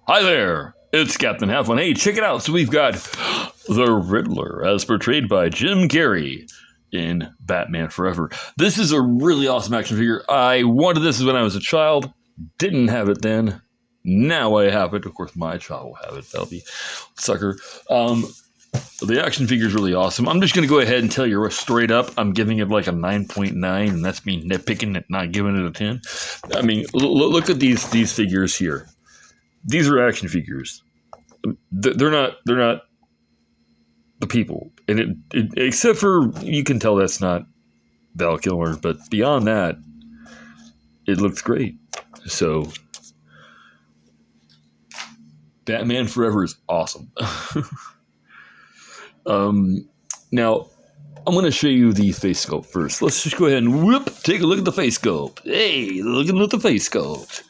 Hi there, it's Captain Half-One. Hey, check it out. So we've got the Riddler, as portrayed by Jim Carrey in Batman Forever. This is a really awesome action figure. I wanted this when I was a child, didn't have it then. Now I have it. Of course, my child will have it. That'll be sucker. The action figure is really awesome. I'm just going to go ahead and tell you straight up, I'm giving it like a 9.9, and that's me nitpicking it, not giving it a 10. I mean, look at these figures here. These are action figures. They're not the people, and except for you can tell that's not Val Kilmer, but beyond that, it looks great. So, Batman Forever is awesome. Now, I'm going to show you the face sculpt first. Let's just go ahead and take a look at the face sculpt. Hey, looking at the face sculpt.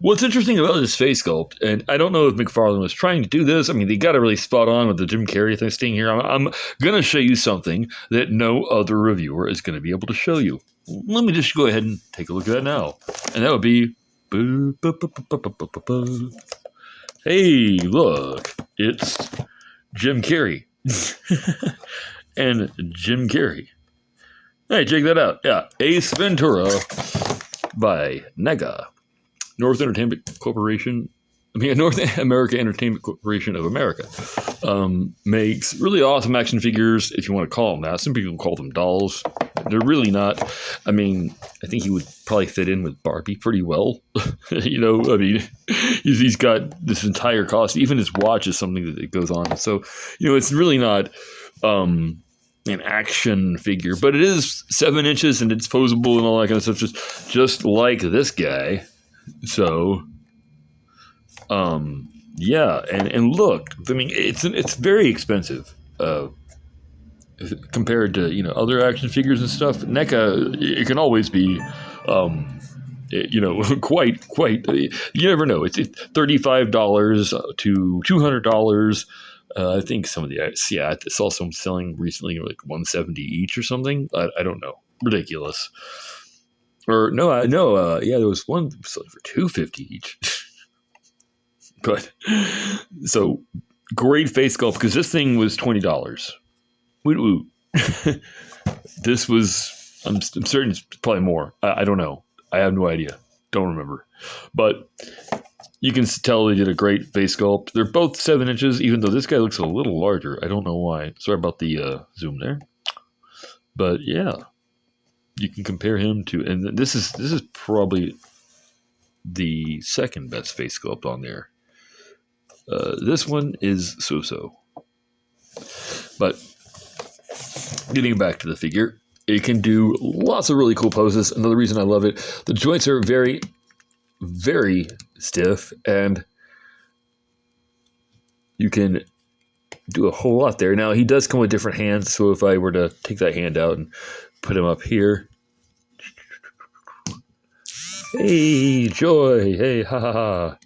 What's interesting about this face sculpt, and I don't know if McFarlane was trying to do this. I mean, they got it really spot on with the Jim Carrey thing here. I'm going to show you something that no other reviewer is going to be able to show you. Let me just go ahead and take a look at that now. And that would be... Hey, look. It's Jim Carrey. And Jim Carrey. Hey, check that out. Yeah, Ace Ventura by NEGA. North America Entertainment Corporation of America makes really awesome action figures, if you want to call them that. Some people call them dolls. They're really not. I mean, I think he would probably fit in with Barbie pretty well. He's got this entire costume. Even his watch is something that goes on. So, it's really not an action figure, but it is 7 inches and it's posable and all that kind of stuff, just like this guy. So, yeah, and look, I mean, it's very expensive compared to other action figures and stuff. NECA, it can always be, quite. You never know. It's $35 to $200. I think some of I saw some selling recently like $170 each or something. I don't know, ridiculous. Or no, there was one selling for $250 each. But so great face sculpt, because this thing was $20. Woot. This was I'm certain it's probably more. I don't know. I have no idea. Don't remember. But you can tell they did a great face sculpt. They're both 7 inches, even though this guy looks a little larger. I don't know why. Sorry about the zoom there. But yeah. You can compare him to, and this is probably the second best face sculpt on there. This one is so-so. But getting back to the figure, it can do lots of really cool poses. Another reason I love it, the joints are very, very stiff, and you can do a whole lot there. Now, he does come with different hands, so if I were to take that hand out and put him up here. Hey, joy. Hey, ha ha ha.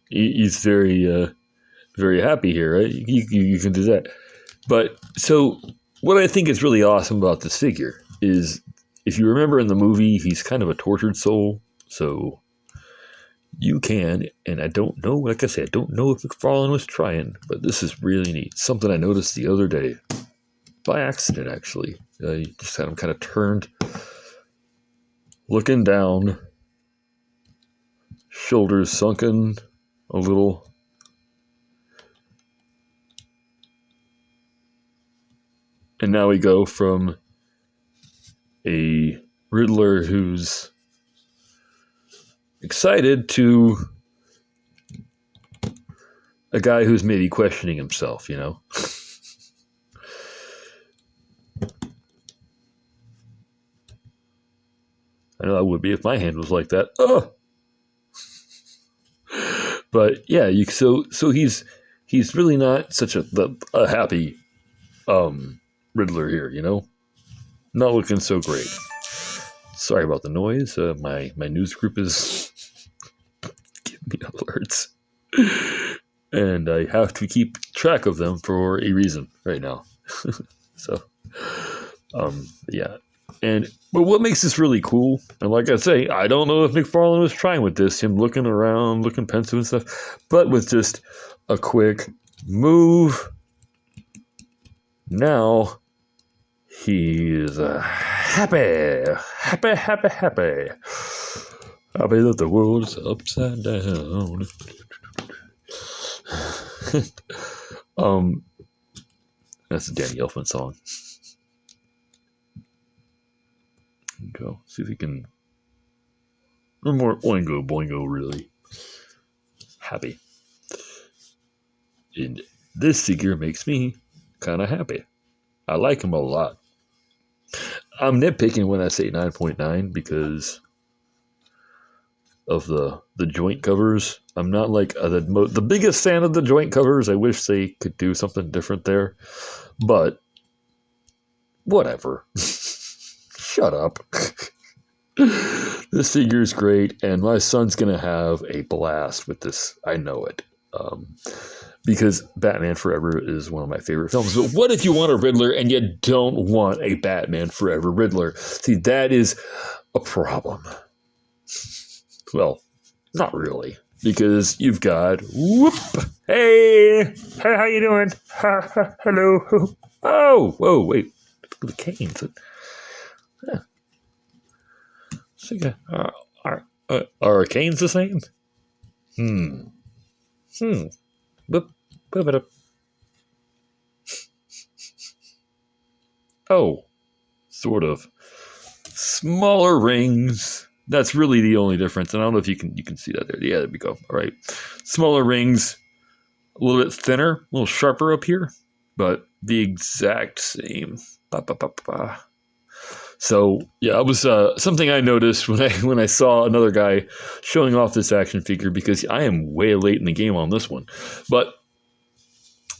He's very, very happy here, right? You can do that. But so what I think is really awesome about this figure is, if you remember in the movie, he's kind of a tortured soul. So you can, and I don't know, like I said, I don't know if McFarlane was trying, but this is really neat. Something I noticed the other day. By accident, actually. You just had him kind of turned, looking down, shoulders sunken a little. And now we go from a Riddler who's excited to a guy who's maybe questioning himself, I know I would be if my hand was like that. Oh, but yeah, so he's really not such a happy Riddler here, not looking so great. Sorry about the noise. My news group is giving me alerts, and I have to keep track of them for a reason right now. So, yeah. But what makes this really cool, and like I say, I don't know if McFarlane was trying with this, him looking around, looking pensive and stuff, but with just a quick move, now he is happy that the world is upside down. That's a Danny Elfman song. Go see if we can. Or more oingo boingo, really. Happy. And this figure makes me kind of happy. I like him a lot. I'm nitpicking when I say 9.9 because of the joint covers. I'm not like the biggest fan of the joint covers. I wish they could do something different there. But whatever. Shut up. This figure is great, and my son's going to have a blast with this. I know it. Because Batman Forever is one of my favorite films. But what if you want a Riddler and you don't want a Batman Forever Riddler? See, that is a problem. Well, not really. Because you've got, hey, how you doing? Hello. Oh, whoa, wait. Look at the canes. Are canes the same? Oh, sort of. Smaller rings. That's really the only difference. And I don't know if you can see that there. Yeah, there we go. All right. Smaller rings, a little bit thinner, a little sharper up here, but the exact same. So yeah, it was something I noticed when I saw another guy showing off this action figure, because I am way late in the game on this one. But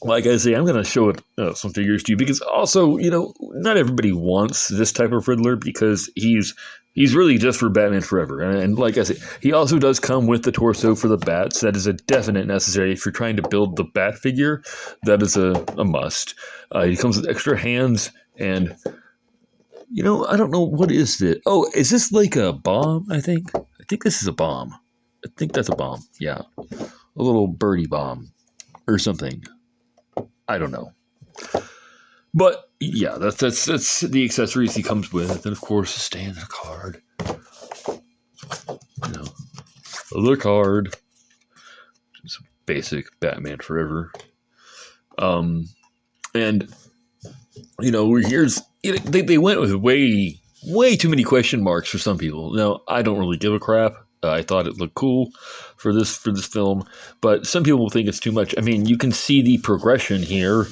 like I say, I'm going to show some figures to you, because also, not everybody wants this type of Riddler, because he's really just for Batman Forever. And like I say, he also does come with the torso for the bats. That is a definite necessary. If you're trying to build the bat figure, that is a must. He comes with extra hands, and I don't know, what is this? Oh, is this like a bomb, I think? I think this is a bomb. I think that's a bomb. Yeah. A little birdie bomb or something. I don't know. But yeah, that's the accessories he comes with. And of course, a standard card. The card. Just basic Batman Forever. And here's they went with way too many question marks for some people. Now, I don't really give a crap. I thought it looked cool for this film, but some people will think it's too much. I mean, you can see the progression here.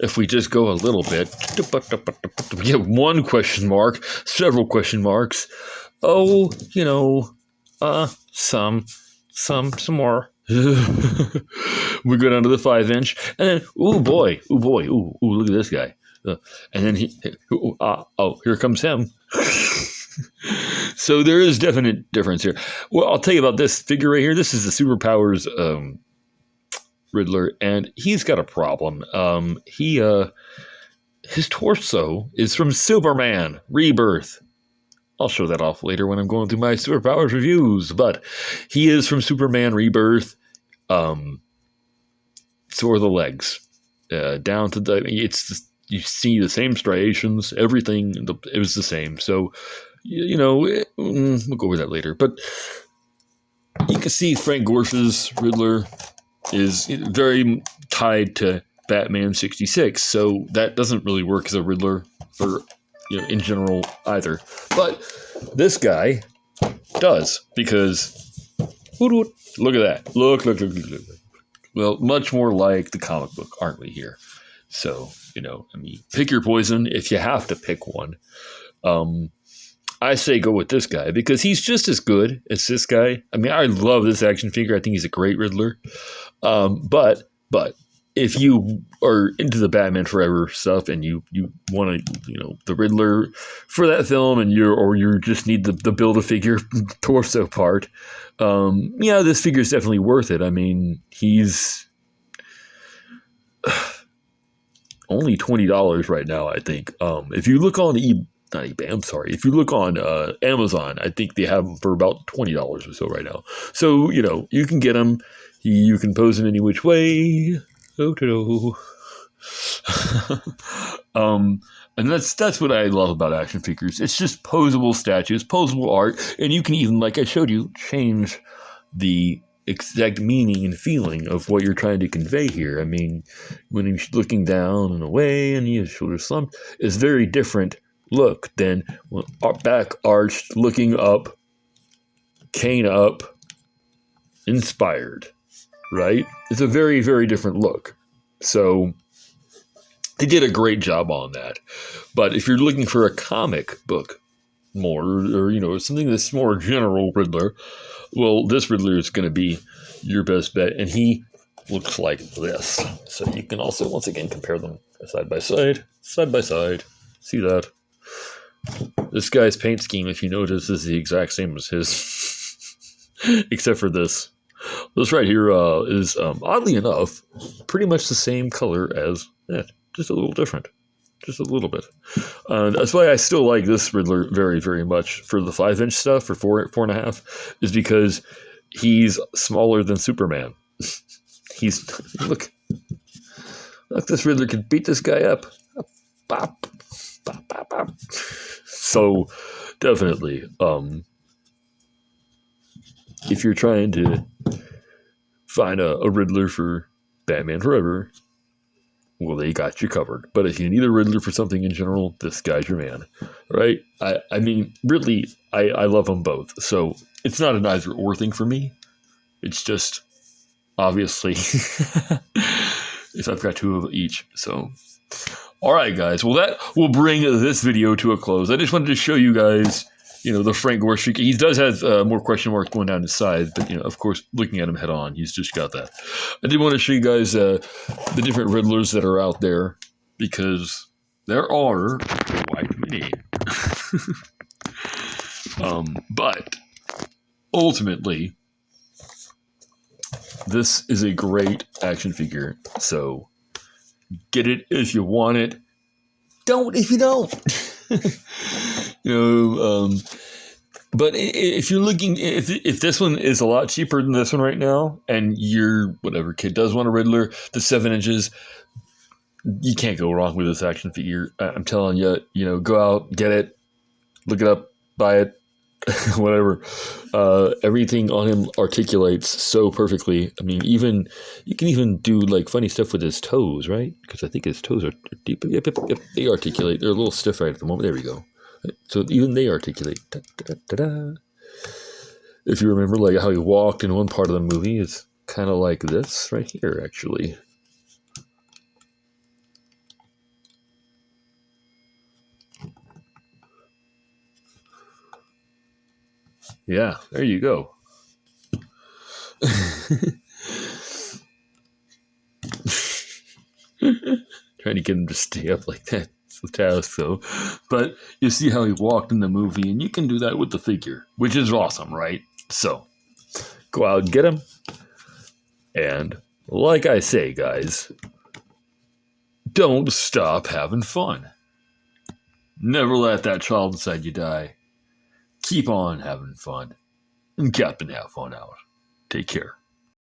If we just go a little bit, we get one question mark, several question marks. Oh, some more. We go down to the 5-inch, and then, ooh boy, look at this guy. And then here comes him. So there is definite difference here. Well, I'll tell you about this figure right here. This is the Superpowers Riddler, and he's got a problem. His torso is from Superman Rebirth. I'll show that off later when I'm going through my Superpowers reviews, but he is from Superman Rebirth. So are the legs. Down to you see the same striations, everything, it was the same. So, we'll go over that later. But you can see Frank Gorsh's Riddler is very tied to Batman 66. So that doesn't really work as a Riddler for, in general either. But this guy does, because look at that. Look. Well, much more like the comic book, aren't we here? So, pick your poison if you have to pick one. I say go with this guy, because he's just as good as this guy. I mean, I love this action figure. I think he's a great Riddler. But if you are into the Batman Forever stuff and you want to, the Riddler for that film, and you just need the Build-A-Figure torso part, this figure is definitely worth it. I mean, he's only $20 right now, I think. If you look on not eBay, I'm sorry. If you look on Amazon, I think they have them for about $20 or so right now. So, you can get them. You can pose in any which way. Oh, and that's what I love about action figures. It's just posable statues, posable art, and you can even, like I showed you, change the exact meaning and feeling of what you're trying to convey here. I mean, when he's looking down and away and his shoulders slumped, it's very different look than back arched, looking up, cane up, inspired, right? It's a very, very different look. So they did a great job on that. But if you're looking for a comic book more, or something that's more general Riddler, well, this Riddler is going to be your best bet, and he looks like this. So you can also, once again, compare them side by side. See that? This guy's paint scheme, if you notice, is the exact same as his, except for this. This right here is, oddly enough, pretty much the same color as that, just a little different. Just a little bit. That's why I still like this Riddler very, very much. For the 5-inch stuff, or 4.5, is because he's smaller than Superman. Look, this Riddler could beat this guy up. Bop, bop, bop, bop. So, definitely, if you're trying to find a Riddler for Batman Forever, well, they got you covered. But if you need a Riddler for something in general, this guy's your man, right? I mean, really, I love them both. So it's not an either or thing for me. It's just, obviously, if I've got two of each. So, all right, guys. Well, that will bring this video to a close. I just wanted to show you guys, the Frank Gore streak. He does have more question marks going down his side, but, of course, looking at him head on, he's just got that. I did want to show you guys the different Riddlers that are out there, because there are quite many. But ultimately, this is a great action figure. So get it if you want it. Don't if you don't. But if you're looking, if this one is a lot cheaper than this one right now, and your whatever kid does want a Riddler, the 7 inches, you can't go wrong with this action figure. I'm telling you, go out, get it, look it up, buy it, whatever. Everything on him articulates so perfectly. I mean, you can even do like funny stuff with his toes, right? Because I think his toes are deep. Yep, they articulate. They're a little stiff right at the moment. There we go. So even they articulate. Da, da, da, da. If you remember, like how he walked in one part of the movie, it's kind of like this right here, actually. Yeah, there you go. Trying to get him to stay up like that. The task, though. But you see how he walked in the movie, and you can do that with the figure, which is awesome, right? So go out and get him. And like I say, guys, don't stop having fun. Never let that child inside you die. Keep on having fun. And Captain, have fun out. Take care.